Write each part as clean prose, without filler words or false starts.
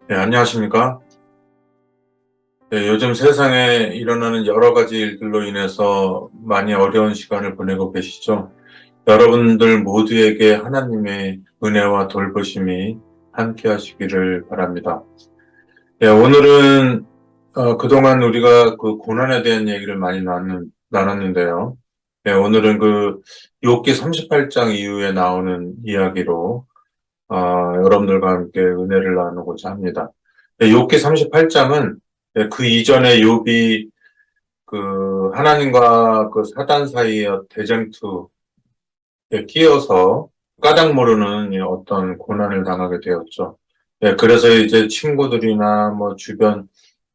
네, 안녕하십니까? 네, 요즘 세상에 일어나는 여러 가지 일들로 인해서 많이 어려운 시간을 보내고 계시죠? 여러분들 모두에게 하나님의 은혜와 돌보심이 함께 하시기를 바랍니다. 네, 오늘은 그동안 우리가 그 고난에 대한 얘기를 많이 나눴는데요. 네, 오늘은 그 욥기 38장 이후에 나오는 이야기로 여러분들과 함께 은혜를 나누고자 합니다. 네, 욥기 38장은 그 이전에 욥이 그 하나님과 그 사단 사이의 대쟁투에 끼어서 까닭 모르는 어떤 고난을 당하게 되었죠. 예, 그래서 이제 친구들이나 뭐 주변,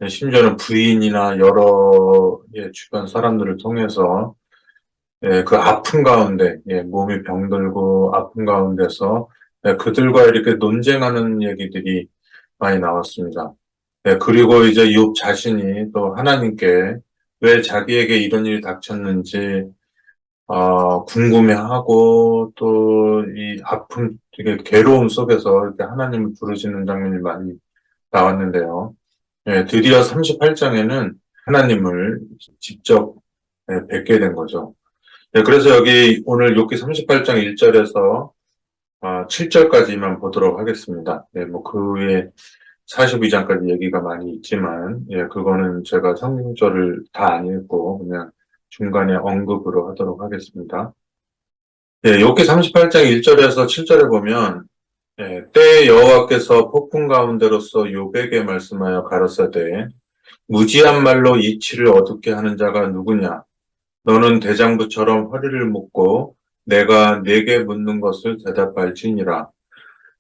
심지어는 부인이나 여러 주변 사람들을 통해서 그 아픔 가운데, 몸이 병들고 아픔 가운데서 그들과 이렇게 논쟁하는 얘기들이 많이 나왔습니다. 그리고 이제 욥 자신이 또 하나님께 왜 자기에게 이런 일이 닥쳤는지 궁금해하고 또 이 아픔, 되게 괴로움 속에서 이렇게 하나님을 부르시는 장면이 많이 나왔는데요. 드디어 38장에는 하나님을 직접 뵙게 된 거죠. 그래서 여기 오늘 욥기 38장 1절에서 7절까지만 보도록 하겠습니다. 뭐 그 외에 42장까지 얘기가 많이 있지만, 그거는 제가 성경절을 다 안 읽고 그냥 중간에 언급으로 하도록 하겠습니다. 욥기 38장 1절에서 7절에 보면, 때에 여호와께서 폭풍 가운데로서 욥에게 말씀하여 가라사대 무지한 말로 이치를 어둡게 하는 자가 누구냐? 너는 대장부처럼 허리를 묶고 내가 네게 묻는 것을 대답할지니라.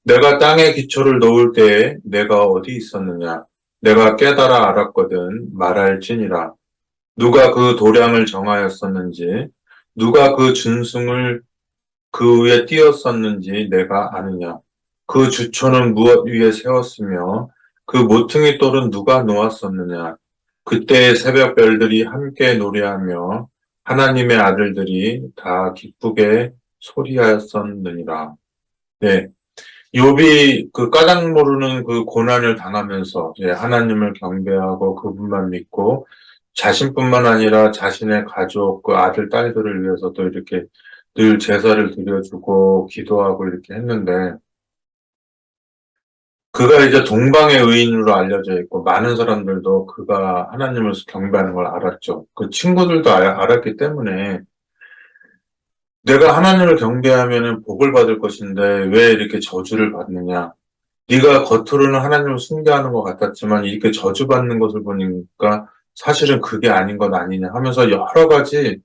내가 땅에 기초를 놓을 때에 내가 어디 있었느냐? 내가 깨달아 알았거든 말할지니라. 누가 그 도량을 정하였었는지, 누가 그 준승을 그 위에 띄었었는지 내가 아느냐? 그 주초는 무엇 위에 세웠으며 그 모퉁이 돌은 누가 놓았었느냐? 그때의 새벽 별들이 함께 노래하며 하나님의 아들들이 다 기쁘게 소리하였었느니라. 네. 욥이 그 까닭 모르는 그 고난을 당하면서 하나님을 경배하고 그분만 믿고 자신뿐만 아니라 자신의 가족, 그 아들, 딸들을 위해서도 이렇게 늘 제사를 드려주고 기도하고 이렇게 했는데 그가 이제 동방의 의인으로 알려져 있고 많은 사람들도 그가 하나님을 경배하는 걸 알았죠. 그 친구들도 알았기 때문에 내가 하나님을 경배하면 복을 받을 것인데 왜 이렇게 저주를 받느냐. 네가 겉으로는 하나님을 숭배하는 것 같았지만 이렇게 저주받는 것을 보니까 사실은 그게 아닌 것 아니냐 하면서 여러 가지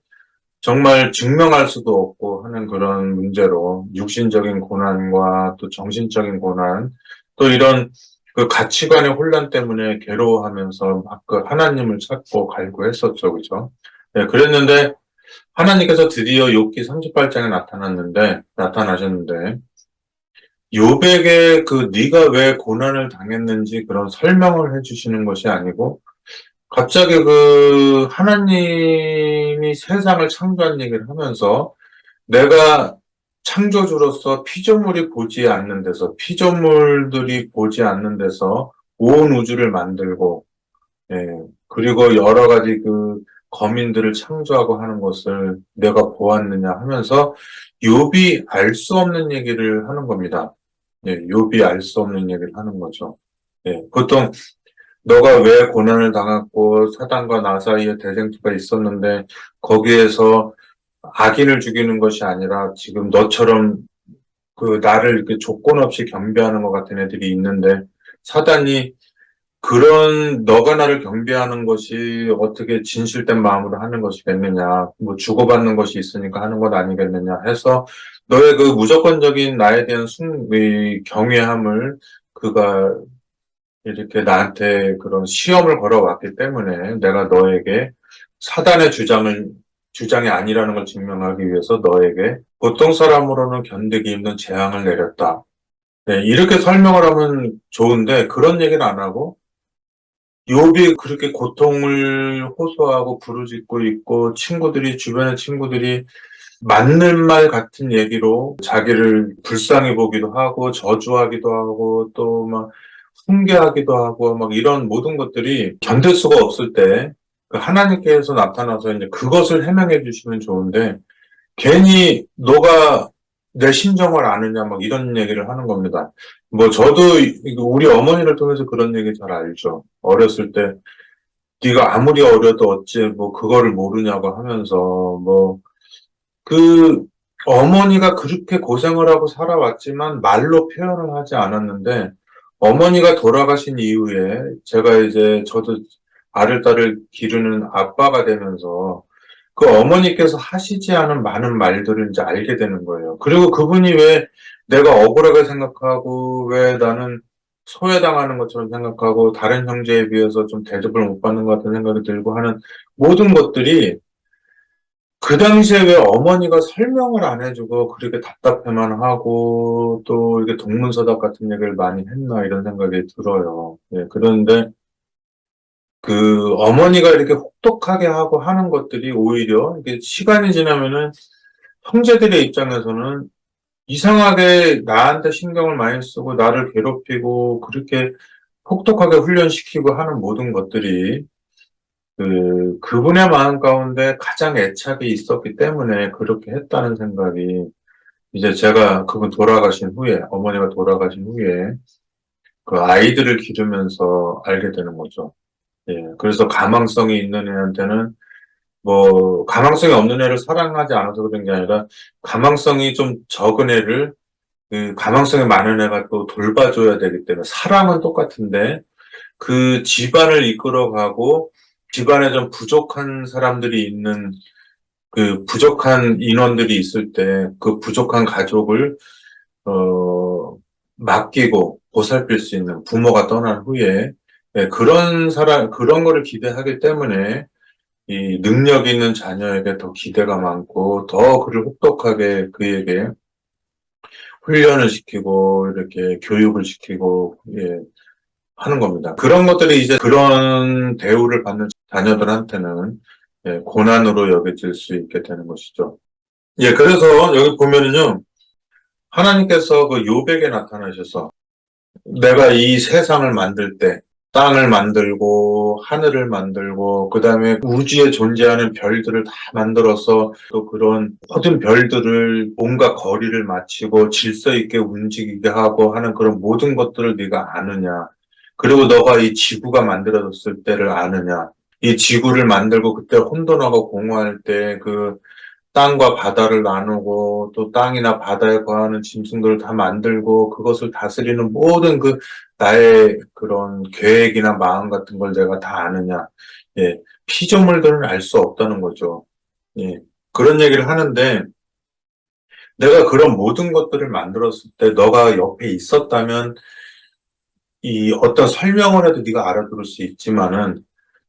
정말 증명할 수도 없고 하는 그런 문제로 육신적인 고난과 또 정신적인 고난 또 이런 그 가치관의 혼란 때문에 괴로워하면서 막 그 하나님을 찾고 갈구했었죠. 그죠? 그랬는데 하나님께서 드디어 욥기 38장에 나타나셨는데 욥에게 그 네가 왜 고난을 당했는지 그런 설명을 해주시는 것이 아니고 갑자기 그 하나님이 세상을 창조한 얘기를 하면서 내가 창조주로서 피조물이 보지 않는 데서 피조물들이 보지 않는 데서 온 우주를 만들고 그리고 여러 가지 그 거민들을 창조하고 하는 것을 내가 보았느냐 하면서 욥이 알 수 없는 얘기를 하는 겁니다. 욥이 알 수 없는 얘기를 하는 거죠. 보통 너가 왜 고난을 당했고 사단과 나 사이에 대쟁투가 있었는데 거기에서 악인을 죽이는 것이 아니라 지금 너처럼 그 나를 이렇게 조건 없이 경배하는 것 같은 애들이 있는데 사단이 그런 너가 나를 경배하는 것이 어떻게 진실된 마음으로 하는 것이겠느냐, 뭐 주고받는 것이 있으니까 하는 것 아니겠느냐 해서 너의 그 무조건적인 나에 대한 경외함을 그가 이렇게 나한테 그런 시험을 걸어왔기 때문에 내가 너에게 사단의 주장이 아니라는 걸 증명하기 위해서 너에게 보통 사람으로는 견디기 힘든 재앙을 내렸다. 이렇게 설명을 하면 좋은데 그런 얘기는 안 하고 욥이 그렇게 고통을 호소하고 부르짖고 있고 주변의 친구들이 맞는 말 같은 얘기로 자기를 불쌍히 보기도 하고 저주하기도 하고 또 막 훈계하기도 하고 막 이런 모든 것들이 견딜 수가 없을 때 그 하나님께서 나타나서 이제 그것을 해명해 주시면 좋은데 괜히 너가 내 심정을 아느냐 막 이런 얘기를 하는 겁니다. 뭐 저도 우리 어머니를 통해서 그런 얘기 잘 알죠. 어렸을 때 네가 아무리 어려도 어찌 뭐 그거를 모르냐고 하면서 뭐 그 어머니가 그렇게 고생을 하고 살아왔지만 말로 표현을 하지 않았는데 어머니가 돌아가신 이후에 제가 이제 저도 아들, 딸을 기르는 아빠가 되면서 그 어머니께서 하시지 않은 많은 말들을 이제 알게 되는 거예요. 그리고 그분이 왜 내가 억울하게 생각하고 왜 나는 소외당하는 것처럼 생각하고 다른 형제에 비해서 좀 대접을 못 받는 것 같은 생각이 들고 하는 모든 것들이 그 당시에 왜 어머니가 설명을 안 해주고 그렇게 답답해만 하고 또 이게 동문서답 같은 얘기를 많이 했나 이런 생각이 들어요. 예, 그런데 그 어머니가 이렇게 혹독하게 하고 하는 것들이 오히려 이게 시간이 지나면은 형제들의 입장에서는 이상하게 나한테 신경을 많이 쓰고 나를 괴롭히고 그렇게 혹독하게 훈련시키고 하는 모든 것들이 그분의 마음 가운데 가장 애착이 있었기 때문에 그렇게 했다는 생각이 이제 제가 그분 돌아가신 후에, 어머니가 돌아가신 후에 그 아이들을 기르면서 알게 되는 거죠. 예. 그래서 가망성이 있는 애한테는 뭐, 가망성이 없는 애를 사랑하지 않아서 그런 게 아니라 가망성이 좀 적은 애를 그 가망성이 많은 애가 또 돌봐줘야 되기 때문에 사랑은 똑같은데 그 집안을 이끌어가고 집안에 좀 부족한 사람들이 있는 그 부족한 인원들이 있을 때 그 부족한 가족을 맡기고 보살필 수 있는 부모가 떠난 후에 예, 그런 사람 그런 거를 기대하기 때문에 이 능력 있는 자녀에게 더 기대가 많고 더 그를 혹독하게 그에게 훈련을 시키고 이렇게 교육을 시키고 예, 하는 겁니다. 그런 것들이 이제 그런 대우를 받는 자녀들한테는 예, 고난으로 여겨질 수 있게 되는 것이죠. 예, 그래서 여기 보면은요, 하나님께서 그 요백에 나타나셔서 내가 이 세상을 만들 때 땅을 만들고 하늘을 만들고 그다음에 우주에 존재하는 별들을 다 만들어서 또 그런 모든 별들을 온갖 거리를 맞추고 질서 있게 움직이게 하고 하는 그런 모든 것들을 네가 아느냐. 그리고 너가 이 지구가 만들어졌을 때를 아느냐. 이 지구를 만들고 그때 혼돈하고 공허할 때그 땅과 바다를 나누고 또 땅이나 바다에 거하는 짐승들을 다 만들고 그것을 다스리는 모든 그 나의 그런 계획이나 마음 같은 걸 내가 다 아느냐. 예. 피조물들은 알 수 없다는 거죠. 예. 그런 얘기를 하는데 내가 그런 모든 것들을 만들었을 때 너가 옆에 있었다면 이 어떤 설명을 해도 네가 알아들을 수 있지만은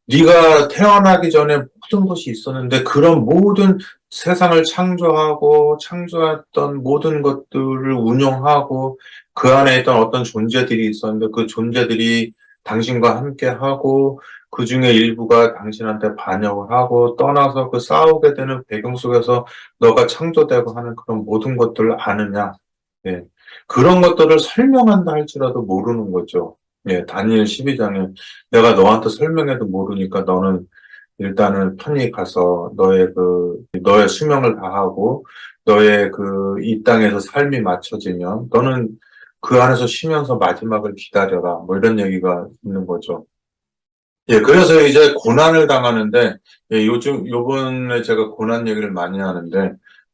네가 태어나기 전에 모든 것이 있었는데 그런 모든 세상을 창조하고 창조했던 모든 것들을 운영하고 그 안에 있던 어떤 존재들이 있었는데 그 존재들이 당신과 함께하고 그 중에 일부가 당신한테 반역을 하고 떠나서 그 싸우게 되는 배경 속에서 너가 창조되고 하는 그런 모든 것들을 아느냐. 예. 그런 것들을 설명한다 할지라도 모르는 거죠. 예, 다니엘 12장에 내가 너한테 설명해도 모르니까 너는 일단은 편히 가서 너의 수명을 다하고 너의 이 땅에서 삶이 맞춰지면 너는 그 안에서 쉬면서 마지막을 기다려라. 뭐 이런 얘기가 있는 거죠. 예, 그래서 이제 고난을 당하는데, 예, 요번에 제가 고난 얘기를 많이 하는데,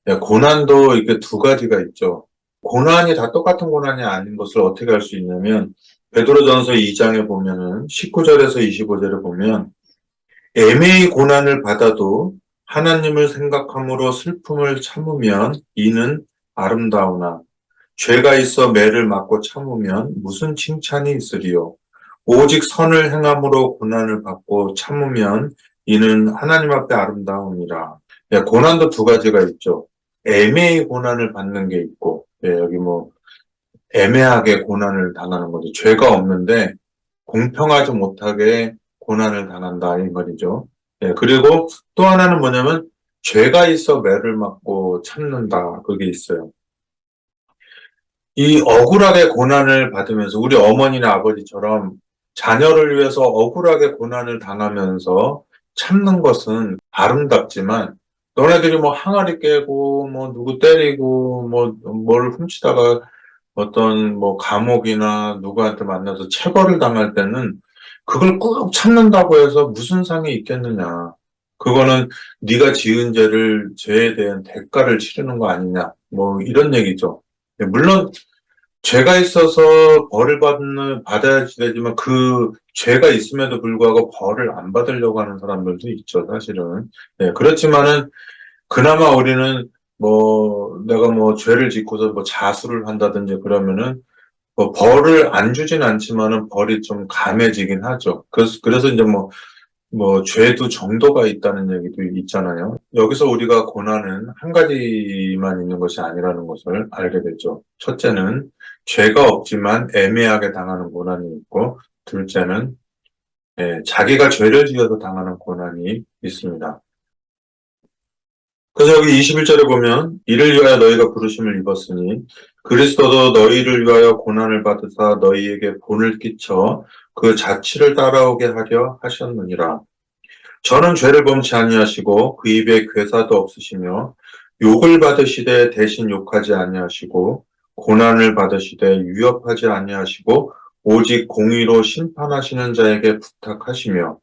예, 고난도 이렇게 두 가지가 있죠. 고난이 다 똑같은 고난이 아닌 것을 어떻게 알 수 있냐면, 베드로전서 2장에 보면은, 19절에서 25절에 보면, 애매히 고난을 받아도 하나님을 생각함으로 슬픔을 참으면 이는 아름다우나, 죄가 있어 매를 맞고 참으면 무슨 칭찬이 있으리요. 오직 선을 행함으로 고난을 받고 참으면 이는 하나님 앞에 아름다우니라. 예, 고난도 두 가지가 있죠. 애매히 고난을 받는 게 있고, 예, 여기 뭐 애매하게 고난을 당하는 거죠. 죄가 없는데 공평하지 못하게 고난을 당한다 이 말이죠. 예, 그리고 또 하나는 뭐냐면 죄가 있어 매를 맞고 참는다 그게 있어요. 이 억울하게 고난을 받으면서 우리 어머니나 아버지처럼 자녀를 위해서 억울하게 고난을 당하면서 참는 것은 아름답지만 너네들이 뭐 항아리 깨고 뭐 누구 때리고 뭐 뭘 훔치다가 어떤 뭐 감옥이나 누구한테 만나서 체벌을 당할 때는 그걸 꾹 참는다고 해서 무슨 상이 있겠느냐. 그거는 네가 지은 죄에 대한 대가를 치르는 거 아니냐. 뭐 이런 얘기죠. 물론 죄가 있어서 받아야 되지만 그 죄가 있음에도 불구하고 벌을 안 받으려고 하는 사람들도 있죠, 사실은. 네, 그렇지만은 그나마 우리는 뭐 내가 뭐 죄를 짓고서 뭐 자수를 한다든지 그러면은 뭐 벌을 안 주진 않지만은 벌이 좀 감해지긴 하죠. 그래서 이제 뭐 죄도 정도가 있다는 얘기도 있잖아요. 여기서 우리가 고난은 한 가지만 있는 것이 아니라는 것을 알게 되죠. 첫째는 죄가 없지만 애매하게 당하는 고난이 있고, 둘째는 자기가 죄를 지어서 당하는 고난이 있습니다. 그래서 여기 21절에 보면 이를 위하여 너희가 부르심을 입었으니 그리스도도 너희를 위하여 고난을 받으사 너희에게 본을 끼쳐 그 자취를 따라오게 하려 하셨느니라. 저는 죄를 범치 아니하시고 그 입에 괴사도 없으시며 욕을 받으시되 대신 욕하지 아니하시고 고난을 받으시되 위협하지 아니하시고 오직 공의로 심판하시는 자에게 부탁하시며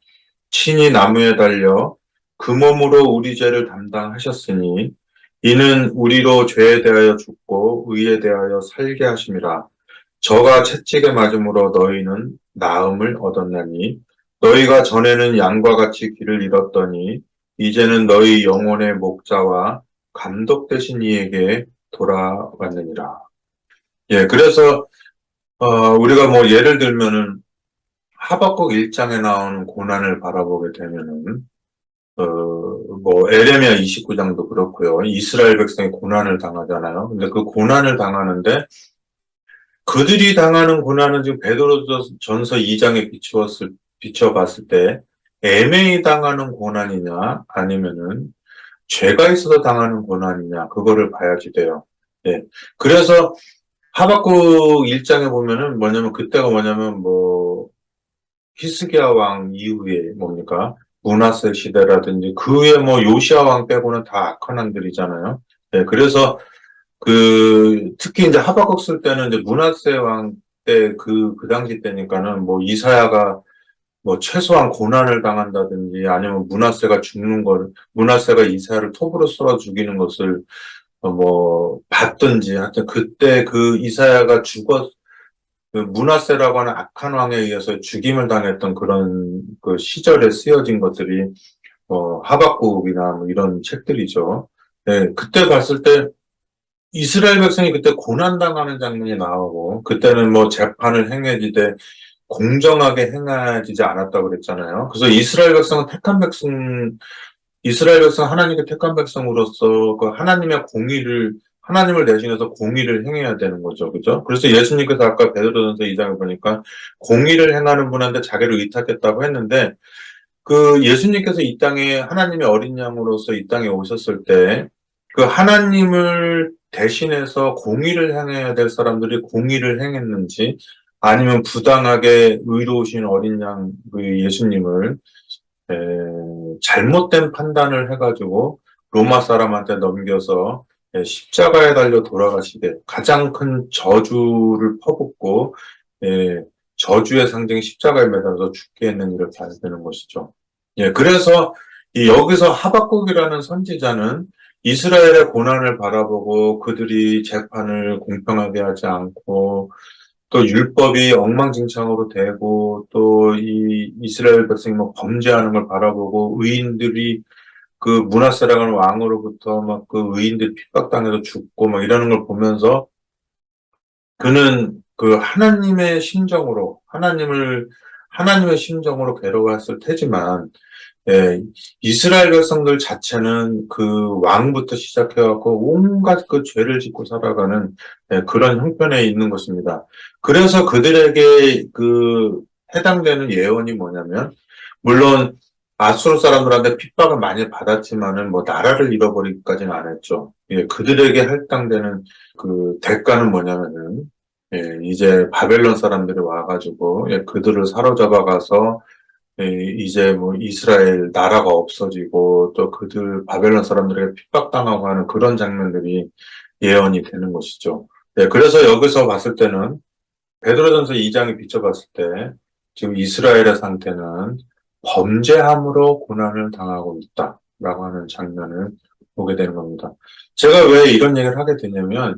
친히 나무에 달려 그 몸으로 우리 죄를 담당하셨으니 이는 우리로 죄에 대하여 죽고 의에 대하여 살게 하심이라. 저가 채찍에 맞음으로 너희는 나음을 얻었나니 너희가 전에는 양과 같이 길을 잃었더니 이제는 너희 영혼의 목자와 감독 되신 이에게 돌아왔느니라. 예, 그래서 우리가 뭐 예를 들면은 하박국 1장에 나오는 고난을 바라보게 되면은 뭐 에레미야 29장도 그렇고요. 이스라엘 백성이 고난을 당하잖아요. 근데 그 고난을 당하는데 그들이 당하는 고난은 지금 베드로전서 2장에 비춰봤을 때 애매히 당하는 고난이냐 아니면은 죄가 있어서 당하는 고난이냐 그거를 봐야지 돼요. 예. 그래서 하박국 1장에 보면은 그때가 뭐 히스기야 왕 이후에 뭡니까? 므낫세 시대라든지 그 후에 뭐 요시야 왕 빼고는 다 악한 왕들이잖아요. 예. 그래서 특히 이제 하박국 쓸 때는 이제 므낫세 왕 때 그 당시 때니까는 뭐 이사야가 뭐 최소한 고난을 당한다든지 아니면 므낫세가 이사야를 톱으로 쏘아 죽이는 것을 뭐 봤든지 하여튼 그때 그 이사야가 그 므낫세라고 하는 악한 왕에 의해서 죽임을 당했던 그런 그 시절에 쓰여진 것들이 하박국이나 뭐 이런 책들이죠. 네, 그때 봤을 때 이스라엘 백성이 그때 고난당하는 장면이 나오고, 그때는 뭐 재판을 행해지되 공정하게 행해지지 않았다고 그랬잖아요. 그래서 이스라엘 백성 하나님께 택한 백성으로서 그 하나님을 대신해서 공의를 행해야 되는 거죠. 그죠? 그래서 예수님께서 아까 베드로전서 2장에 보니까 공의를 행하는 분한테 자기를 의탁했다고 했는데, 그 예수님께서 이 땅에 하나님의 어린 양으로서 이 땅에 오셨을 때 그 하나님을 대신해서 공의를 행해야 될 사람들이 공의를 행했는지 아니면 부당하게 의로우신 어린 양 그 예수님을 에, 잘못된 판단을 해가지고 로마 사람한테 넘겨서 십자가에 달려 돌아가시되 가장 큰 저주를 퍼붓고 저주의 상징 십자가에 매달려서 죽게 했는 일을 봐야 되는 것이죠. 예, 그래서 여기서 하박국이라는 선지자는 이스라엘의 고난을 바라보고 그들이 재판을 공평하게 하지 않고 또 율법이 엉망진창으로 되고 또 이 이스라엘 백성이 뭐 범죄하는 걸 바라보고 의인들이 그 므낫세라는 왕으로부터 막 그 의인들 핍박당해서 죽고 막 이러는 걸 보면서 그는 그 하나님의 심정으로 괴로워했을 테지만 이스라엘 백성들 자체는 그 왕부터 시작해갖고 온갖 그 죄를 짓고 살아가는 그런 형편에 있는 것입니다. 그래서 그들에게 그 해당되는 예언이 뭐냐면, 물론 아수르 사람들한테 핍박을 많이 받았지만은 뭐 나라를 잃어버리기까지는 안 했죠. 예, 그들에게 할당되는 그 대가는 뭐냐면은 예, 이제 바벨론 사람들이 와가지고 예, 그들을 사로잡아 가서 예, 이제 뭐 이스라엘 나라가 없어지고 또 그들 바벨론 사람들에게 핍박당하고 하는 그런 장면들이 예언이 되는 것이죠. 예, 그래서 여기서 봤을 때는 베드로전서 2장에 비춰봤을 때 지금 이스라엘의 상태는 범죄함으로 고난을 당하고 있다라고 하는 장면을 보게 되는 겁니다. 제가 왜 이런 얘기를 하게 되냐면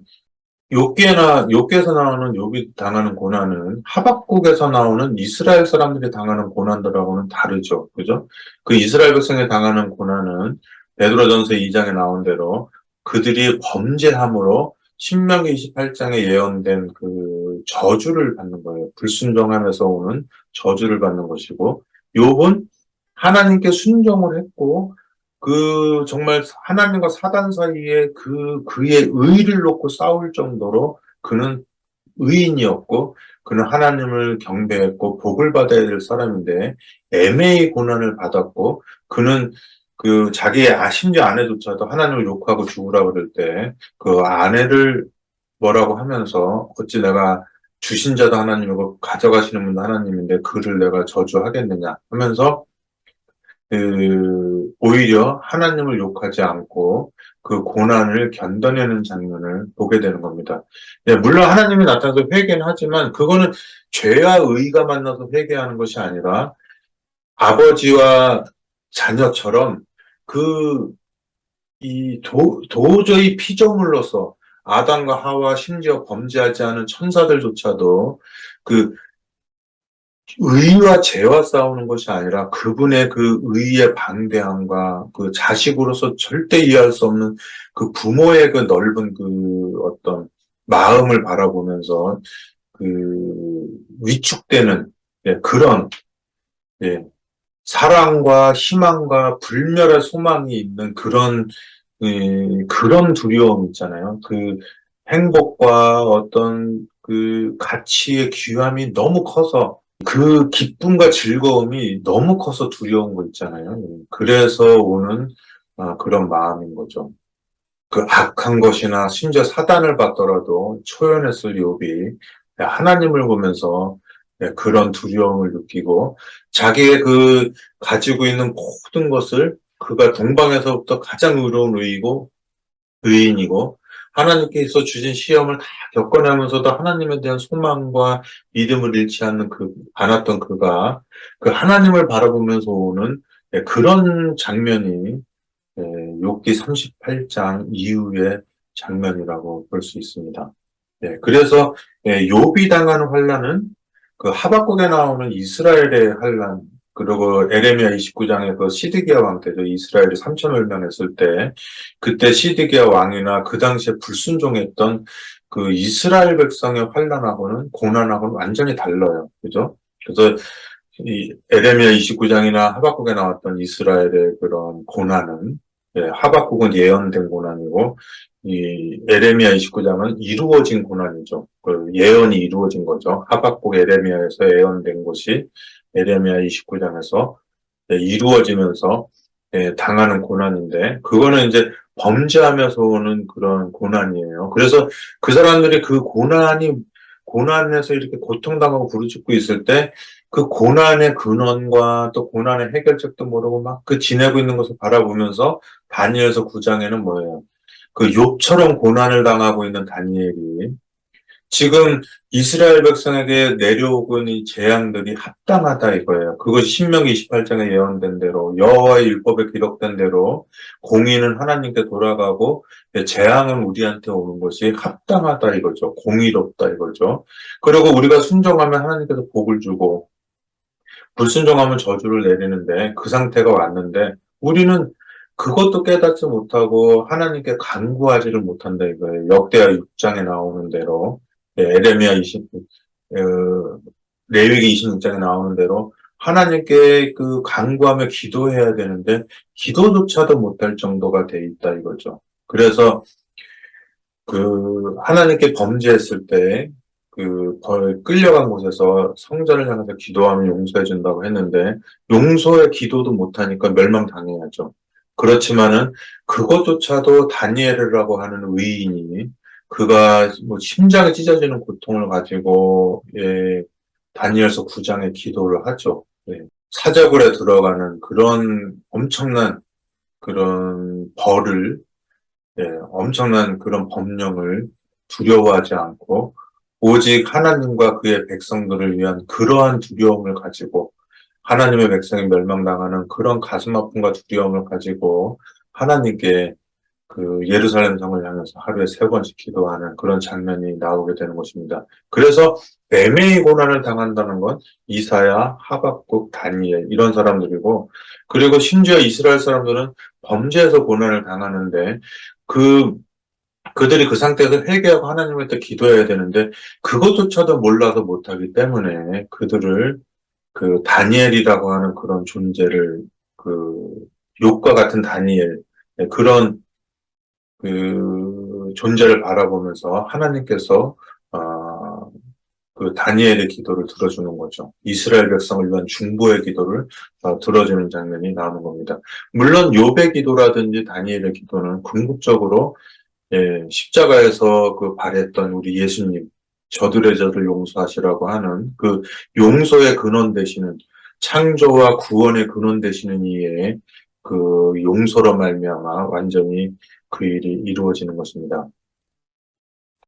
욥기에서 나오는 욥이 당하는 고난은 하박국에서 나오는 이스라엘 사람들이 당하는 고난들하고는 다르죠. 그죠? 그 이스라엘 백성이 당하는 고난은 베드로전서 2장에 나온 대로 그들이 범죄함으로 신명기 28장에 예언된 그 저주를 받는 거예요. 불순종하면서 오는 저주를 받는 것이고 욥은 하나님께 순종을 했고 정말 하나님과 사단 사이에 그의 의를 놓고 싸울 정도로 그는 의인이었고, 그는 하나님을 경배했고, 복을 받아야 될 사람인데, 애매히 고난을 받았고, 그는 자기의 심지어 아내조차도 하나님을 욕하고 죽으라 그럴 때, 그 아내를 뭐라고 하면서, 어찌 내가 주신 자도 하나님이고, 가져가시는 분도 하나님인데, 그를 내가 저주하겠느냐 하면서, 오히려 하나님을 욕하지 않고 그 고난을 견뎌내는 장면을 보게 되는 겁니다. 네, 물론 하나님이 나타나서 회개는 하지만 그거는 죄와 의가 만나서 회개하는 것이 아니라 아버지와 자녀처럼 그, 도저히 피조물로서 아담과 하와 심지어 범죄하지 않은 천사들조차도 그 의와 죄와 싸우는 것이 아니라 그분의 그 의의 방대함과 그 자식으로서 절대 이해할 수 없는 그 부모의 그 넓은 그 어떤 마음을 바라보면서 그 위축되는 예, 그런 예, 사랑과 희망과 불멸의 소망이 있는 그런 두려움 있잖아요. 그 행복과 어떤 그 가치의 귀함이 너무 커서 그 기쁨과 즐거움이 너무 커서 두려운 거 있잖아요. 그래서 오는 그런 마음인 거죠. 그 악한 것이나 심지어 사단을 받더라도 초연했을 욥이 하나님을 보면서 그런 두려움을 느끼고 자기의 가지고 있는 모든 것을 그가 동방에서부터 가장 의로운 의인이고 하나님께서 주신 시험을 다 겪어내면서도 하나님에 대한 소망과 믿음을 잃지 않았던 그가 그 하나님을 바라보면서 오는 그런 장면이 욥기 38장 이후의 장면이라고 볼 수 있습니다. 그래서 욥이 당하는 환란은 그 하박국에 나오는 이스라엘의 환란 그리고 에레미야 29장의 그 시드기야 왕 때죠. 이스라엘이 3천을 명했을 때 그때 시드기야 왕이나 그 당시에 불순종했던 그 이스라엘 백성의 환란하고는 고난하고는 완전히 달라요. 그죠? 그래서 이 에레미야 29장이나 하박국에 나왔던 이스라엘의 그런 고난은 하박국은 예언된 고난이고 이 에레미야 29장은 이루어진 고난이죠. 그 예언이 이루어진 거죠. 하박국 에레미야에서 예언된 것이 에레미야 29장에서 이루어지면서 당하는 고난인데 그거는 이제 범죄하면서 오는 그런 고난이에요. 그래서 그 사람들이 고난에서 이렇게 고통당하고 부르짖고 있을 때 그 고난의 근원과 또 고난의 해결책도 모르고 막 그 지내고 있는 것을 바라보면서 다니엘서 9장에는 뭐예요? 그 욥처럼 고난을 당하고 있는 다니엘이 지금 이스라엘 백성에게 내려오고 있는 이 재앙들이 합당하다 이거예요. 그것이 신명기 28장에 예언된 대로 여호와의 율법에 기록된 대로 공의는 하나님께 돌아가고 재앙은 우리한테 오는 것이 합당하다 이거죠. 공의롭다 이거죠. 그리고 우리가 순종하면 하나님께서 복을 주고 불순종하면 저주를 내리는데 그 상태가 왔는데 우리는 그것도 깨닫지 못하고 하나님께 간구하지를 못한다 이거예요. 역대하 6장에 나오는 대로 에레미야 26, 레위기 26장에 나오는 대로 하나님께 그 간구하며 기도해야 되는데 기도조차도 못할 정도가 돼 있다 이거죠. 그래서 하나님께 범죄했을 때 끌려간 곳에서 성전을 향해서 기도하면 용서해 준다고 했는데, 용서의 기도도 못하니까 멸망당해야죠. 그렇지만은, 그것조차도 다니엘이라고 하는 의인이, 그가 뭐 심장이 찢어지는 고통을 가지고, 다니엘서 9장에 기도를 하죠. 예. 사자굴에 들어가는 그런 엄청난 그런 벌을, 엄청난 그런 법령을 두려워하지 않고 오직 하나님과 그의 백성들을 위한 그러한 두려움을 가지고 하나님의 백성이 멸망당하는 그런 가슴 아픔과 두려움을 가지고 하나님께 예루살렘 성을 향해서 하루에 3번씩 기도하는 그런 장면이 나오게 되는 것입니다. 그래서 매매의 고난을 당한다는 건 이사야, 하박국, 다니엘 이런 사람들이고, 그리고 심지어 이스라엘 사람들은 범죄에서 고난을 당하는데 그 그들이 그 상태에서 회개하고 하나님한테 기도해야 되는데 그것조차도 몰라서 못하기 때문에 그들을 다니엘이라고 하는 그런 존재를 욥과 같은 다니엘 그런 존재를 바라보면서 하나님께서 아, 다니엘의 기도를 들어주는 거죠. 이스라엘 백성을 위한 중보의 기도를 들어주는 장면이 나오는 겁니다. 물론 욥의 기도라든지 다니엘의 기도는 궁극적으로 십자가에서 발했던 우리 예수님, 저들의 저를 용서하시라고 하는 용서의 근원 되시는 창조와 구원의 근원 되시는 이의 용서로 말미암아 완전히 그 일이 이루어지는 것입니다.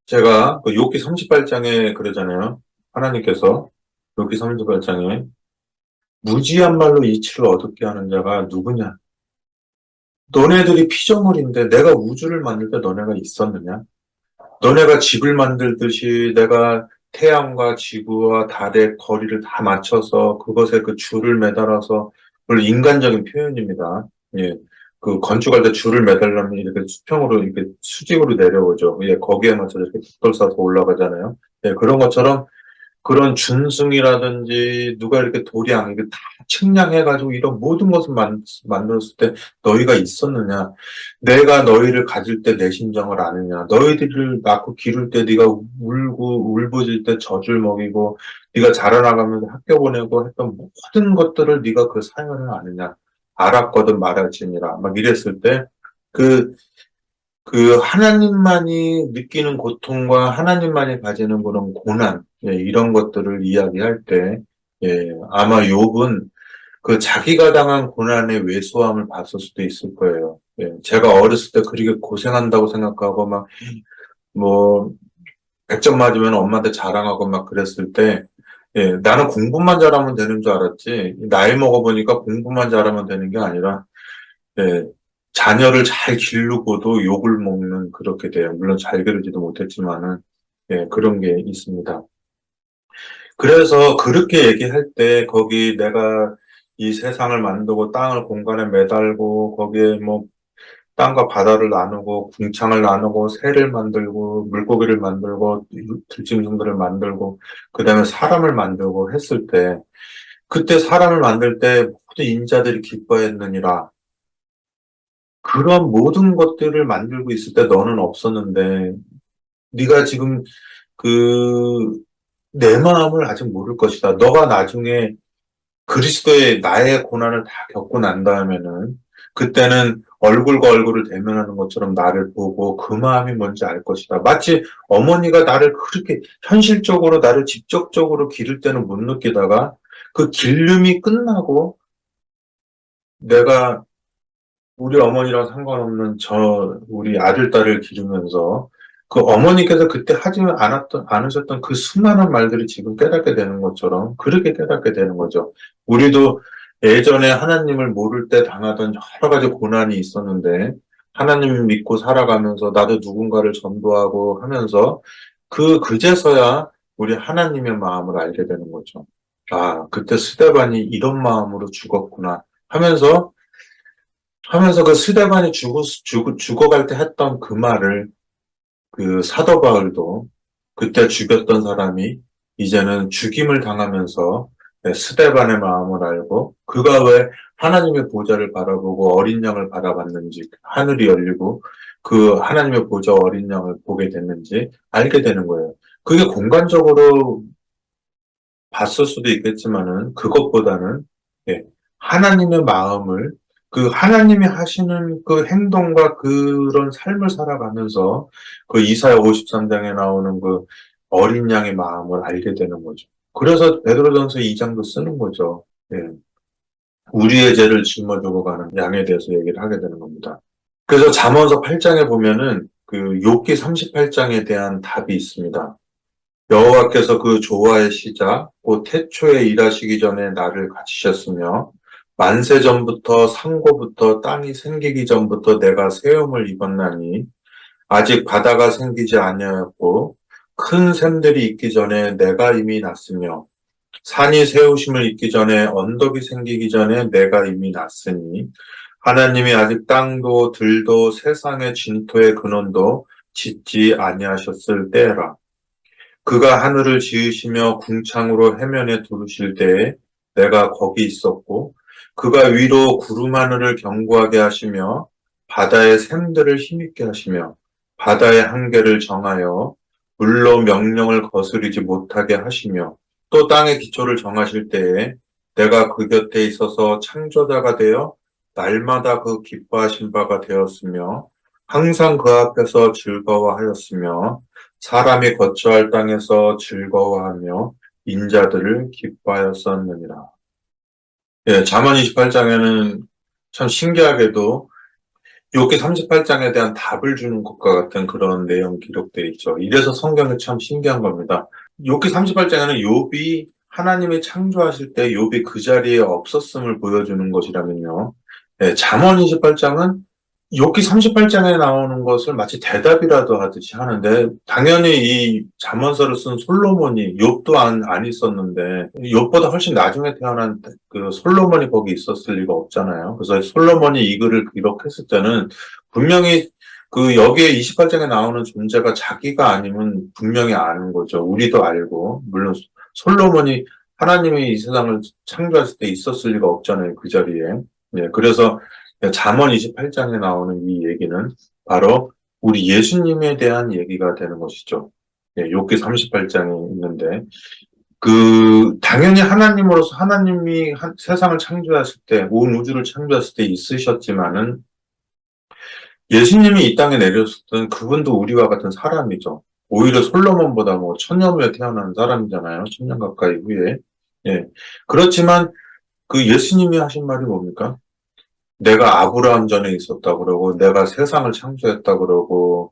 제가 욥기 38장에 그러잖아요. 하나님께서 욥기 38장에 무지한 말로 이치를 얻게 하는 자가 누구냐? 너네들이 피조물인데 내가 우주를 만들 때 너네가 있었느냐? 너네가 집을 만들듯이 내가 태양과 지구와 달의 거리를 다 맞춰서 그것에 줄을 매달아서, 물론 인간적인 표현입니다. 예. 건축할 때 줄을 매달려면 이렇게 수평으로, 이렇게 수직으로 내려오죠. 예, 거기에 맞춰서 이렇게 벽돌 쌓아서 올라가잖아요. 예, 그런 것처럼 그런 준승이라든지 누가 이렇게 도량, 이게 다 측량해가지고 이런 모든 것을 만들었을 때 너희가 있었느냐? 내가 너희를 가질 때 내 심정을 아느냐? 너희들을 낳고 기를 때 네가 울고 울부짖을 때 젖을 먹이고 네가 자라나가면서 학교 보내고 했던 모든 것들을 네가 그 사연을 아느냐? 알았거든 말할지니라. 막 이랬을 때 그 하나님만이 느끼는 고통과 하나님만이 가지는 그런 고난, 이런 것들을 이야기할 때, 아마 욥은 자기가 당한 고난의 왜소함을 봤을 수도 있을 거예요. 제가 어렸을 때 그렇게 고생한다고 생각하고 뭐, 100점 맞으면 엄마한테 자랑하고 막 그랬을 때, 나는 공부만 잘하면 되는 줄 알았지, 나이 먹어보니까 공부만 잘하면 되는 게 아니라, 예, 자녀를 잘 기르고도 욕을 먹는 그렇게 돼요. 물론 잘 기르지도 못했지만은, 그런 게 있습니다. 그래서 그렇게 얘기할 때 거기 내가 이 세상을 만들고 땅을 공간에 매달고 거기에 뭐 땅과 바다를 나누고 궁창을 나누고 새를 만들고 물고기를 만들고 들짐승들을 만들고 그다음에 사람을 만들고 했을 때 그때 사람을 만들 때 모든 인자들이 기뻐했느니라. 그런 모든 것들을 만들고 있을 때 너는 없었는데 네가 지금 그 내 마음을 아직 모를 것이다. 너가 나중에 그리스도의 나의 고난을 다 겪고 난 다음에는 그때는 얼굴과 얼굴을 대면하는 것처럼 나를 보고 그 마음이 뭔지 알 것이다. 마치 어머니가 나를 그렇게 현실적으로 나를 직접적으로 기를 때는 못 느끼다가 그 기름이 끝나고 내가 우리 어머니랑 상관없는 우리 아들, 딸을 기르면서 그 어머니께서 그때 하지 않으셨던 그 수많은 말들이 지금 깨닫게 되는 것처럼 그렇게 깨닫게 되는 거죠. 우리도 예전에 하나님을 모를 때 당하던 여러 가지 고난이 있었는데 하나님을 믿고 살아가면서 나도 누군가를 전도하고 하면서 그제서야 우리 하나님의 마음을 알게 되는 거죠. 아, 그때 스데반이 이런 마음으로 죽었구나 하면서 그 스데반이 죽어갈 때 했던 그 말을 사도 바울도 그때 죽였던 사람이 이제는 죽임을 당하면서 스데반의 마음을 알고 그가 왜 하나님의 보좌를 바라보고 어린 양을 바라봤는지 하늘이 열리고 그 하나님의 보좌 어린 양을 보게 됐는지 알게 되는 거예요. 그게 공간적으로 봤을 수도 있겠지만은 그것보다는 예, 하나님의 마음을 그 하나님이 하시는 그 행동과 그런 삶을 살아가면서 그 이사야 53장에 나오는 그 어린 양의 마음을 알게 되는 거죠. 그래서 베드로전서 2장도 쓰는 거죠. 예, 우리의 죄를 짊어지고 가는 양에 대해서 얘기를 하게 되는 겁니다. 그래서 잠언서 8장에 보면은 그 욥기 38장에 대한 답이 있습니다. 여호와께서 그 조화의 시작, 곧 태초에 일하시기 전에 나를 가지셨으며 만세 전부터 상고부터 땅이 생기기 전부터 내가 세움을 입었나니 아직 바다가 생기지 아니하였고 큰 샘들이 있기 전에 내가 이미 났으며 산이 세우심을 입기 전에 언덕이 생기기 전에 내가 이미 났으니 하나님이 아직 땅도 들도 세상의 진토의 근원도 짓지 아니하셨을 때라. 그가 하늘을 지으시며 궁창으로 해면에 두르실 때에 내가 거기 있었고 그가 위로 구름 하늘을 견고하게 하시며 바다의 샘들을 힘있게 하시며 바다의 한계를 정하여 물로 명령을 거스르지 못하게 하시며 또 땅의 기초를 정하실 때에 내가 그 곁에 있어서 창조자가 되어 날마다 그 기뻐하신 바가 되었으며 항상 그 앞에서 즐거워하였으며 사람이 거처할 땅에서 즐거워하며 인자들을 기뻐하였었느니라. 예, 잠언 28장에는 참 신기하게도 욥기 38장에 대한 답을 주는 것과 같은 그런 내용 기록되어 있죠. 이래서 성경이 참 신기한 겁니다. 욥기 38장에는 욥이 하나님이 창조하실 때 욥이 그 자리에 없었음을 보여주는 것이라면요. 예, 잠언 28장은 욥기 38장에 나오는 것을 마치 대답이라도 하듯이 하는데 당연히 이 잠언서를 쓴 솔로몬이 욥도 안 있었는데 욥보다 훨씬 나중에 태어난 그 솔로몬이 거기 있었을 리가 없잖아요. 그래서 솔로몬이 이 글을 기록했을 때는 분명히 그 여기에 28장에 나오는 존재가 자기가 아니면 분명히 아는 거죠. 우리도 알고 물론 솔로몬이 하나님이 이 세상을 창조했을 때 있었을 리가 없잖아요. 그 자리에. 예, 그래서 잠언 28장에 나오는 이 얘기는 바로 우리 예수님에 대한 얘기가 되는 것이죠. 예, 욥기 38장에 있는데 당연히 하나님으로서 하나님이 세상을 창조했을 때, 온 우주를 창조했을 때 있으셨지만은 예수님이 이 땅에 내렸을 때는 그분도 우리와 같은 사람이죠. 오히려 솔로몬보다 뭐 천년 후에 태어난 사람이잖아요. 천년 가까이 후에. 예. 그렇지만 그 예수님이 하신 말이 뭡니까? 내가 아브라함 전에 있었다 그러고 내가 세상을 창조했다 그러고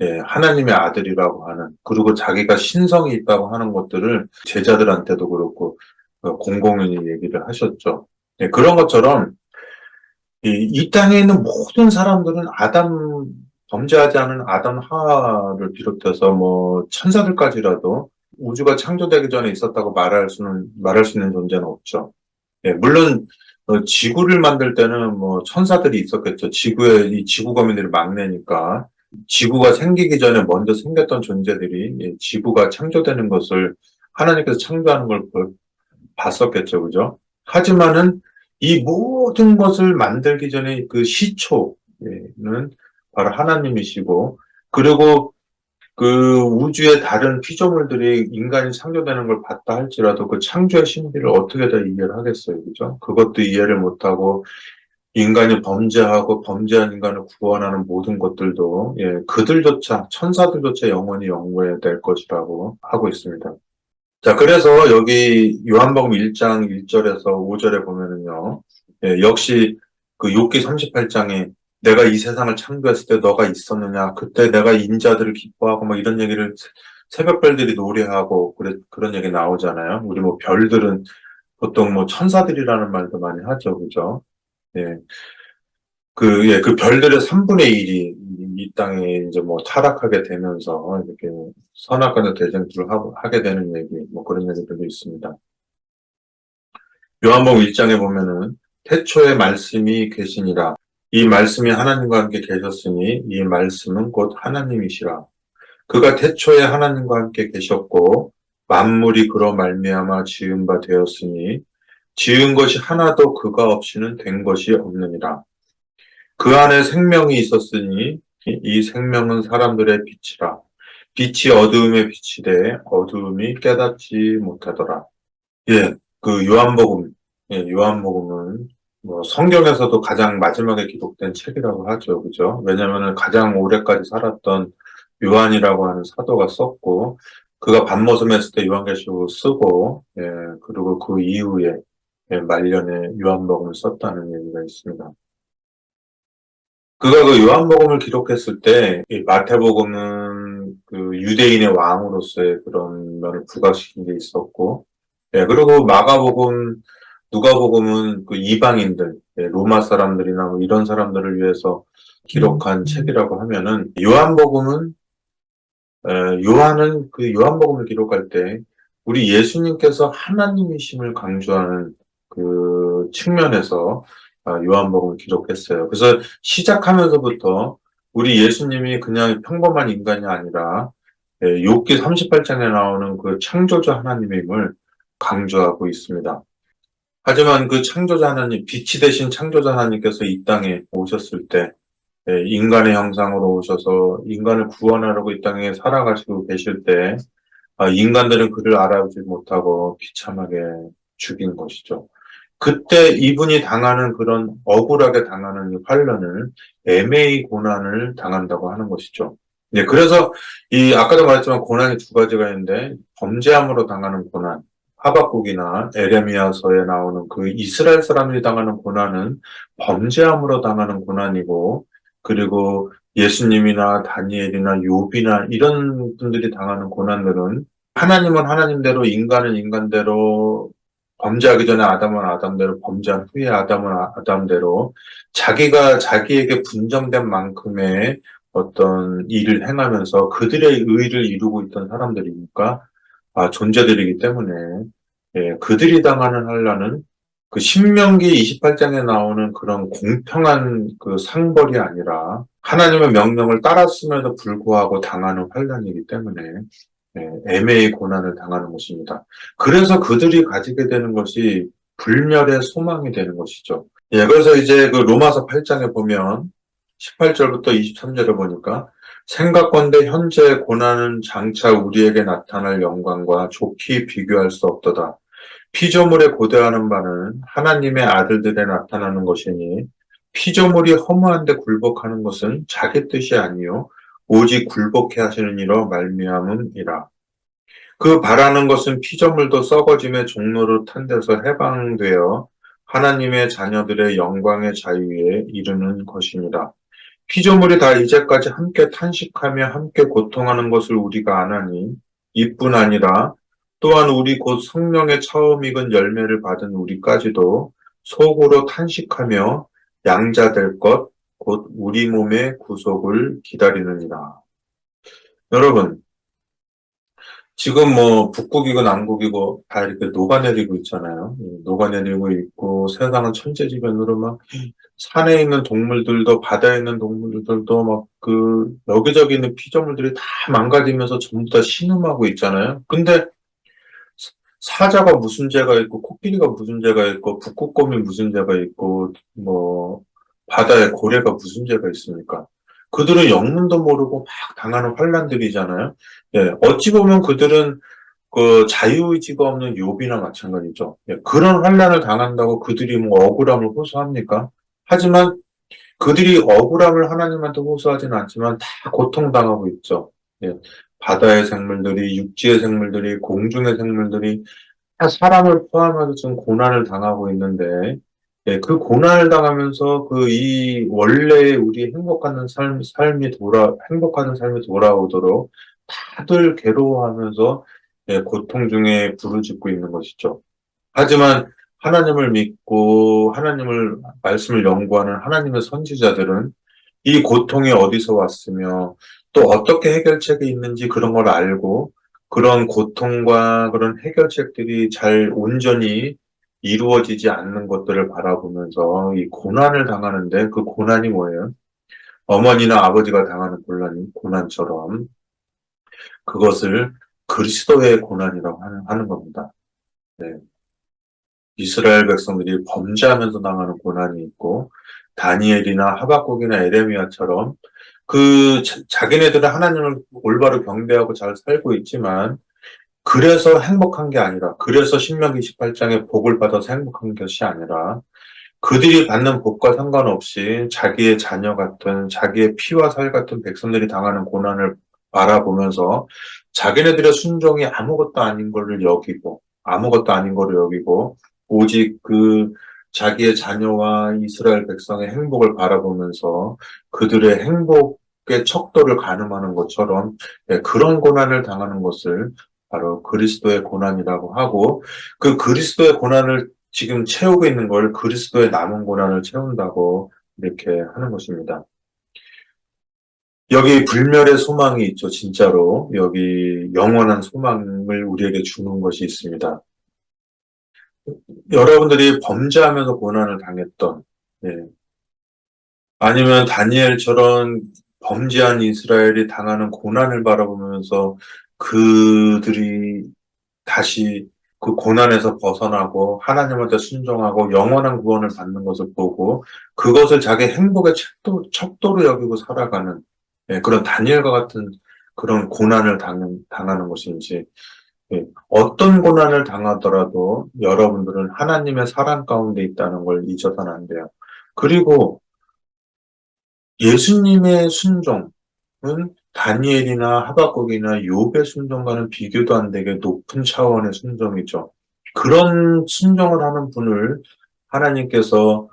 예, 하나님의 아들이라고 하는 그리고 자기가 신성이 있다고 하는 것들을 제자들한테도 그렇고 공공연히 얘기를 하셨죠. 예, 그런 것처럼 이 땅에 있는 모든 사람들은 범죄하지 않은 아담 하와를 비롯해서 뭐 천사들까지라도 우주가 창조되기 전에 있었다고 말할 수 있는 존재는 없죠. 예, 물론 지구를 만들 때는 뭐 천사들이 있었겠죠. 이 지구 거민들이 막내니까 지구가 생기기 전에 먼저 생겼던 존재들이 지구가 창조되는 것을 하나님께서 창조하는 걸 봤었겠죠, 그죠? 하지만은 이 모든 것을 만들기 전에 그 시초는 바로 하나님이시고 그리고 그 우주의 다른 피조물들이 인간이 창조되는 걸 봤다 할지라도 그 창조의 신비를 어떻게 다 이해를 하겠어요. 그죠? 그것도 이해를 못하고 인간이 범죄하고 범죄한 인간을 구원하는 모든 것들도 그들조차 천사들조차 영원히 연구해야 될 것이라고 하고 있습니다. 자, 그래서 여기 요한복음 1장 1절에서 5절에 보면은요. 역시 그 욥기 38장에 내가 이 세상을 창조했을 때 너가 있었느냐? 그때 내가 인자들을 기뻐하고 막 이런 얘기를 새벽별들이 노래하고 그런 얘기 나오잖아요. 우리 뭐 별들은 보통 뭐 천사들이라는 말도 많이 하죠. 그죠? 예. 그 별들의 3분의 1이 이 땅에 이제 뭐 타락하게 되면서 이렇게 선악과의 대쟁투를 하게 되는 얘기, 뭐 그런 얘기들도 있습니다. 요한복음 1장에 보면은 태초에 말씀이 계시니라. 이 말씀이 하나님과 함께 계셨으니 이 말씀은 곧 하나님이시라. 그가 태초에 하나님과 함께 계셨고 만물이 그로 말미암아 지은 바 되었으니 지은 것이 하나도 그가 없이는 된 것이 없느니라. 그 안에 생명이 있었으니 이 생명은 사람들의 빛이라. 빛이 어두움에 비치되 어두움이 깨닫지 못하더라. 예, 그 요한복음, 요한복음은 뭐 성경에서도 가장 마지막에 기록된 책이라고 하죠. 그죠? 왜냐면은 가장 오래까지 살았던 요한이라고 하는 사도가 썼고, 그가 밤머슴했을 때 요한계시록을 쓰고, 그리고 그 이후에 말년에 요한복음을 썼다는 얘기가 있습니다. 그가 그 요한복음을 기록했을 때, 이 마태복음은 그 유대인의 왕으로서의 그런 면을 부각시킨 게 있었고, 그리고 마가복음, 누가복음은 그 이방인들, 로마 사람들이나 뭐 이런 사람들을 위해서 기록한 책이라고 하면은, 요한은 그 요한복음을 기록할 때, 우리 예수님께서 하나님이심을 강조하는 그 측면에서 요한복음을 기록했어요. 그래서 시작하면서부터 우리 예수님이 그냥 평범한 인간이 아니라 욥기 38장에 나오는 그 창조자 하나님임을 강조하고 있습니다. 하지만 그 창조자 하나님, 빛이 되신 창조자 하나님께서 이 땅에 오셨을 때 인간의 형상으로 오셔서 인간을 구원하려고 이 땅에 살아가시고 계실 때 인간들은 그를 알아보지 못하고 비참하게 죽인 것이죠. 그때 이분이 당하는 그런 억울하게 당하는 이 환란을 애매히 고난을 당한다고 하는 것이죠. 네, 그래서 이 아까도 말했지만 고난이 두 가지가 있는데 범죄함으로 당하는 고난, 하박국이나 에레미야서에 나오는 그 이스라엘 사람들이 당하는 고난은 범죄함으로 당하는 고난이고, 그리고 예수님이나 다니엘이나 욥이나 이런 분들이 당하는 고난들은 하나님은 하나님대로 인간은 인간대로 범죄하기 전에 아담은 아담대로 범죄한 후에 아담은 아담대로 자기가 자기에게 분정된 만큼의 어떤 일을 행하면서 그들의 의를 이루고 있던 사람들이니까 존재들이기 때문에 그들이 당하는 환란은 그 신명기 28장에 나오는 그런 공평한 그 상벌이 아니라 하나님의 명령을 따랐음에도 불구하고 당하는 환란이기 때문에 애매히 고난을 당하는 것입니다. 그래서 그들이 가지게 되는 것이 불멸의 소망이 되는 것이죠. 그래서 이제 그 로마서 8장에 보면 18절부터 23절에 보니까 생각건대 현재의 고난은 장차 우리에게 나타날 영광과 좋게 비교할 수 없도다. 피조물에 고대하는 바는 하나님의 아들들에 나타나는 것이니 피조물이 허무한데 굴복하는 것은 자기 뜻이 아니요 오직 굴복해 하시는 이로 말미암음이라. 그 바라는 것은 피조물도 썩어짐의 종로를 탄 데서 해방되어 하나님의 자녀들의 영광의 자유에 이르는 것입니다. 피조물이 다 이제까지 함께 탄식하며 함께 고통하는 것을 우리가 아나니 이뿐 아니라 또한 우리 곧 성령의 처음 익은 열매를 받은 우리까지도 속으로 탄식하며 양자될 것 곧 우리 몸의 구속을 기다리느니라. 여러분, 지금 뭐 북극이고 남극이고 다 이렇게 녹아내리고 있잖아요. 녹아내리고 있고 세상은 천재지변으로 막 산에 있는 동물들도 바다에 있는 동물들도 막 그 여기저기 있는 피조물들이 다 망가지면서 전부 다 신음하고 있잖아요. 근데 사자가 무슨 죄가 있고 코끼리가 무슨 죄가 있고 북극곰이 무슨 죄가 있고 뭐 바다에 고래가 무슨 죄가 있습니까? 그들은 영문도 모르고 막 당하는 환란들이잖아요. 어찌 보면 그들은 그 자유의지가 없는 욥이나 마찬가지죠. 그런 환란을 당한다고 그들이 뭐 억울함을 호소합니까? 하지만 그들이 억울함을 하나님한테 호소하지는 않지만 다 고통당하고 있죠. 예, 바다의 생물들이, 육지의 생물들이, 공중의 생물들이 다 사람을 포함해서 지금 고난을 당하고 있는데, 그 고난을 당하면서 그 이 원래 우리 행복하는 삶이 돌아오도록 다들 괴로워하면서 고통 중에 부르짖고 있는 것이죠. 하지만 하나님을 믿고 하나님을 말씀을 연구하는 하나님의 선지자들은 이 고통이 어디서 왔으며 또 어떻게 해결책이 있는지 그런 걸 알고 그런 고통과 그런 해결책들이 잘 온전히 이루어지지 않는 것들을 바라보면서 이 고난을 당하는데 그 고난이 뭐예요? 어머니나 아버지가 당하는 고난처럼 그것을 그리스도의 고난이라고 하는 겁니다. 네. 이스라엘 백성들이 범죄하면서 당하는 고난이 있고 다니엘이나 하박국이나 에레미야처럼 자기네들은 하나님을 올바로 경배하고 잘 살고 있지만, 그래서 행복한 게 아니라, 그래서 신명기 28장에 복을 받아서 행복한 것이 아니라, 그들이 받는 복과 상관없이 자기의 자녀 같은, 자기의 피와 살 같은 백성들이 당하는 고난을 바라보면서 자기네들의 순종이 아무것도 아닌 거를 여기고, 오직 자기의 자녀와 이스라엘 백성의 행복을 바라보면서 그들의 행복의 척도를 가늠하는 것처럼, 그런 고난을 당하는 것을 바로 그리스도의 고난이라고 하고, 그 그리스도의 고난을 지금 채우고 있는 걸 그리스도의 남은 고난을 채운다고 이렇게 하는 것입니다. 여기 불멸의 소망이 있죠, 진짜로. 여기 영원한 소망을 우리에게 주는 것이 있습니다. 여러분들이 범죄하면서 고난을 당했던, 예, 아니면 다니엘처럼 범죄한 이스라엘이 당하는 고난을 바라보면서 그들이 다시 그 고난에서 벗어나고 하나님한테 순종하고 영원한 구원을 받는 것을 보고 그것을 자기 행복의 척도로 여기고 살아가는, 그런 다니엘과 같은 그런 고난을 당하는 것인지, 어떤 고난을 당하더라도 여러분들은 하나님의 사랑 가운데 있다는 걸 잊어서는 안 돼요. 그리고 예수님의 순종은 다니엘이나 하박국이나 욥의 순종과는 비교도 안 되게 높은 차원의 순종이죠. 그런 순종을 하는 분을 하나님께서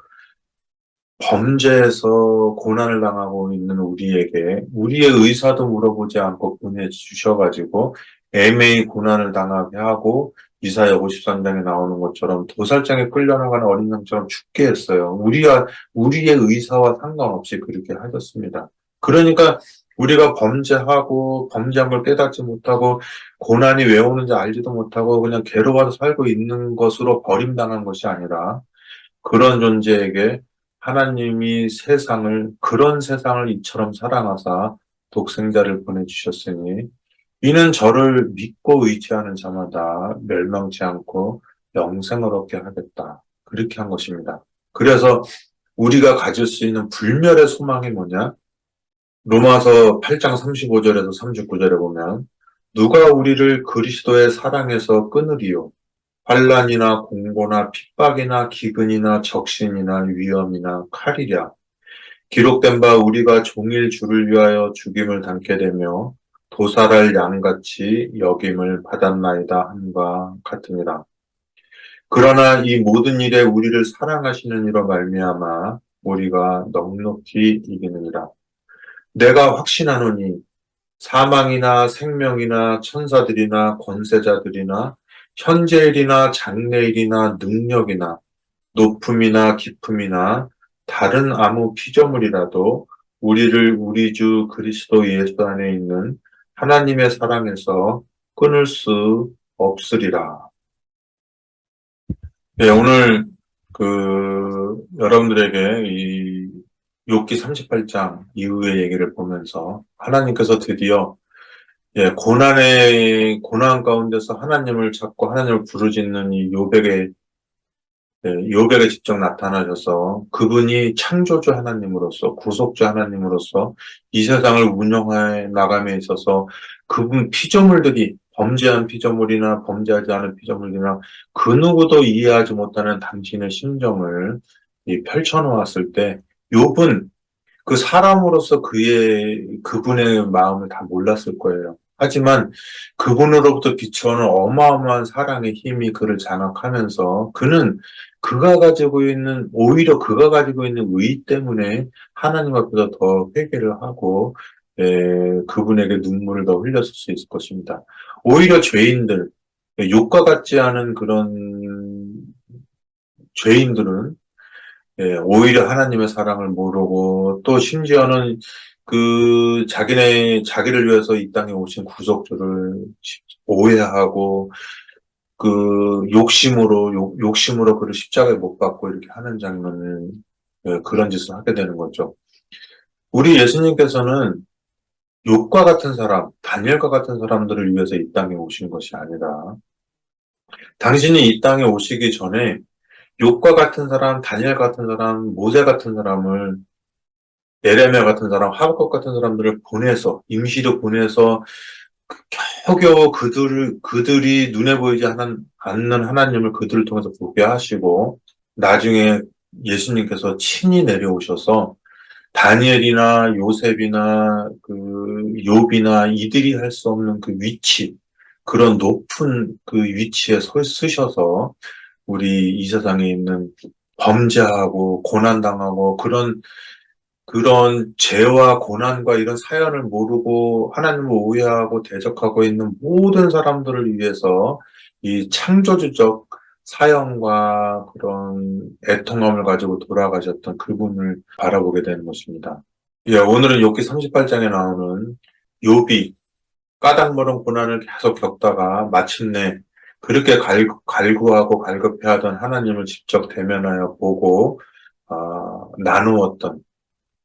범죄에서 고난을 당하고 있는 우리에게 우리의 의사도 물어보지 않고 보내주셔가지고 애매히 고난을 당하게 하고, 이사야 53장에 나오는 것처럼 도살장에 끌려나가는 어린 양처럼 죽게 했어요. 우리의 의사와 상관없이 그렇게 하셨습니다. 그러니까 우리가 범죄한 걸 깨닫지 못하고 고난이 왜 오는지 알지도 못하고 그냥 괴로워서 살고 있는 것으로 버림당한 것이 아니라, 그런 존재에게 하나님이 그런 세상을 이처럼 사랑하사 독생자를 보내주셨으니 이는 저를 믿고 의지하는 자마다 멸망치 않고 영생을 얻게 하겠다. 그렇게 한 것입니다. 그래서 우리가 가질 수 있는 불멸의 소망이 뭐냐? 로마서 8장 35절에서 39절에 보면, 누가 우리를 그리스도의 사랑에서 끊으리요? 환난이나 공고나 핍박이나 기근이나 적신이나 위험이나 칼이랴. 기록된 바 우리가 종일 주를 위하여 죽임을 당케 되며 도살할 양같이 여김을 받았나이다 함과 같으니라. 그러나 이 모든 일에 우리를 사랑하시는 이로 말미암아 우리가 넉넉히 이기느니라. 내가 확신하노니 사망이나 생명이나 천사들이나 권세자들이나 현재일이나 장래일이나 능력이나 높음이나 깊음이나 다른 아무 피조물이라도 우리를 우리 주 그리스도 예수 안에 있는 하나님의 사랑에서 끊을 수 없으리라. 네, 오늘 여러분들에게 이 욥기 38장 이후의 얘기를 보면서 하나님께서 드디어, 고난 가운데서 하나님을 찾고 하나님을 부르짖는 이 욥에게 직접 나타나셔서 그분이 창조주 하나님으로서, 구속주 하나님으로서 이 세상을 운영해 나감에 있어서 그분 범죄한 피조물이나 범죄하지 않은 피조물이나 그 누구도 이해하지 못하는 당신의 심정을 펼쳐놓았을 때, 욥은 그 사람으로서 그분의 마음을 다 몰랐을 거예요. 하지만 그분으로부터 비춰오는 어마어마한 사랑의 힘이 그를 장악하면서 오히려 그가 가지고 있는 의 때문에 하나님 앞에서 더 회개를 하고, 그분에게 눈물을 더 흘렸을 수 있을 것입니다. 오히려 욕과 같지 않은 그런 죄인들은, 오히려 하나님의 사랑을 모르고 또 심지어는 자기를 위해서 이 땅에 오신 구속주를 오해하고 욕심으로 그를 십자가에 못 박고 이렇게 하는 장면을, 그런 짓을 하게 되는 거죠. 우리 예수님께서는 욥과 같은 사람, 다니엘과 같은 사람들을 위해서 이 땅에 오신 것이 아니라, 당신이 이 땅에 오시기 전에 욥과 같은 사람, 다니엘 같은 사람, 모세 같은 사람을 예레미야 같은 사람, 하박국 같은 사람들을 보내서, 임시로 보내서 겨우겨우 그들이 눈에 보이지 않는 하나님을 그들을 통해서 보게 하시고, 나중에 예수님께서 친히 내려오셔서 다니엘이나 요셉이나 그 욥이나 이들이 할 수 없는 그 위치, 그런 높은 그 위치에 서셔서 우리 이 세상에 있는 범죄하고 고난당하고 그런 죄와 고난과 이런 사연을 모르고 하나님을 오해하고 대적하고 있는 모든 사람들을 위해서 이 창조주적 사형과 그런 애통함을 가지고 돌아가셨던 그분을 바라보게 되는 것입니다. 예, 오늘은 욥기 38장에 나오는 욥이 까닭모른 고난을 계속 겪다가 마침내 그렇게 갈구하고 갈급해하던 하나님을 직접 대면하여 보고 나누었던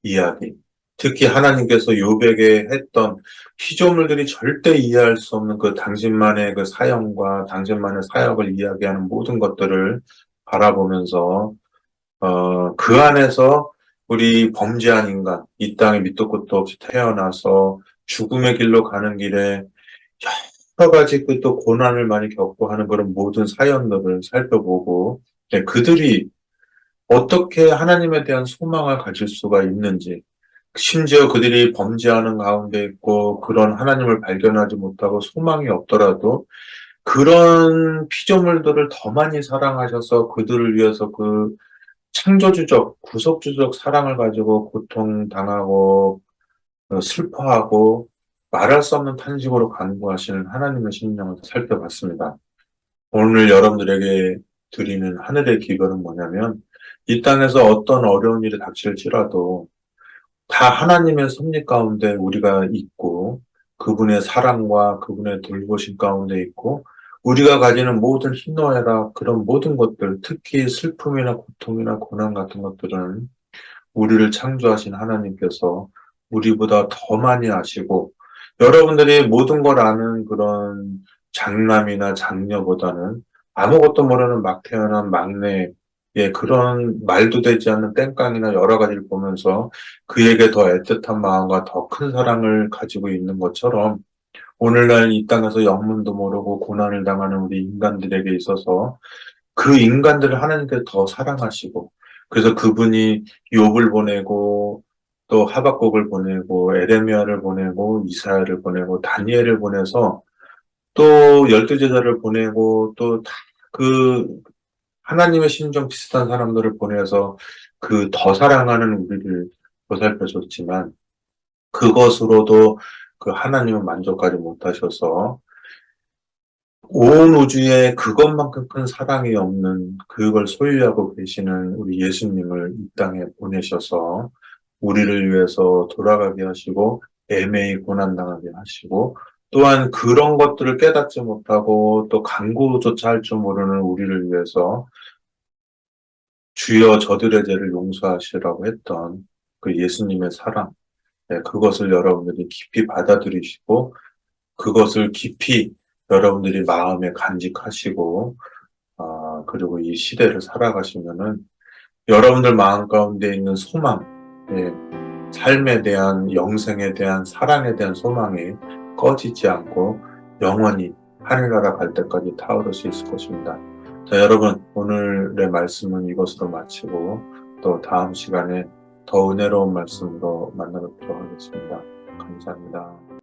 이야기. 특히 하나님께서 욥에게 했던 피조물들이 절대 이해할 수 없는 그 당신만의 그 사형과 당신만의 사역을 이야기하는 모든 것들을 바라보면서 그 안에서 우리 범죄한 인간, 이 땅에 밑도 끝도 없이 태어나서 죽음의 길로 가는 길에 여러 가지 그 또 고난을 많이 겪고 하는 그런 모든 사연들을 살펴보고 그들이 어떻게 하나님에 대한 소망을 가질 수가 있는지, 심지어 그들이 범죄하는 가운데 있고 그런 하나님을 발견하지 못하고 소망이 없더라도 그런 피조물들을 더 많이 사랑하셔서 그들을 위해서 그 창조주적, 구속주적 사랑을 가지고 고통당하고 슬퍼하고 말할 수 없는 탄식으로 간구하시는 하나님의 심령을 살펴봤습니다. 오늘 여러분들에게 드리는 하늘의 기별은 뭐냐면 이 땅에서 어떤 어려운 일이 닥칠지라도 다 하나님의 섭리 가운데 우리가 있고 그분의 사랑과 그분의 돌보심 가운데 있고 우리가 가지는 모든 희노애락 그런 모든 것들 특히 슬픔이나 고통이나 고난 같은 것들은 우리를 창조하신 하나님께서 우리보다 더 많이 아시고 여러분들이 모든 걸 아는 그런 장남이나 장녀보다는 아무것도 모르는 막 태어난 막내 그런 말도 되지 않는 땡깡이나 여러 가지를 보면서 그에게 더 애틋한 마음과 더 큰 사랑을 가지고 있는 것처럼 오늘날 이 땅에서 영문도 모르고 고난을 당하는 우리 인간들에게 있어서 그 인간들을 하나님께서 더 사랑하시고 그래서 그분이 욥을 보내고 또 하박국을 보내고 에레미야를 보내고 이사야를 보내고 다니엘을 보내서 또 열두 제자를 보내고 또 다 그 하나님의 심정 비슷한 사람들을 보내서 그 더 사랑하는 우리를 보살펴 줬지만 그것으로도 그 하나님은 만족하지 못하셔서 온 우주에 그것만큼 큰 사랑이 없는 그걸 소유하고 계시는 우리 예수님을 이 땅에 보내셔서 우리를 위해서 돌아가게 하시고 애매히 고난당하게 하시고 또한 그런 것들을 깨닫지 못하고 또 간구조차 할 줄 모르는 우리를 위해서 주여 저들의 죄를 용서하시라고 했던 그 예수님의 사랑, 그것을 여러분들이 깊이 받아들이시고 그것을 깊이 여러분들이 마음에 간직하시고 그리고 이 시대를 살아가시면은 여러분들 마음 가운데 있는 소망, 삶에 대한 영생에 대한 사랑에 대한 소망이 꺼지지 않고 영원히 하늘나라 갈 때까지 타오를 수 있을 것입니다. 자, 여러분 오늘의 말씀은 이것으로 마치고 또 다음 시간에 더 은혜로운 말씀으로 만나 뵙도록 하겠습니다. 감사합니다.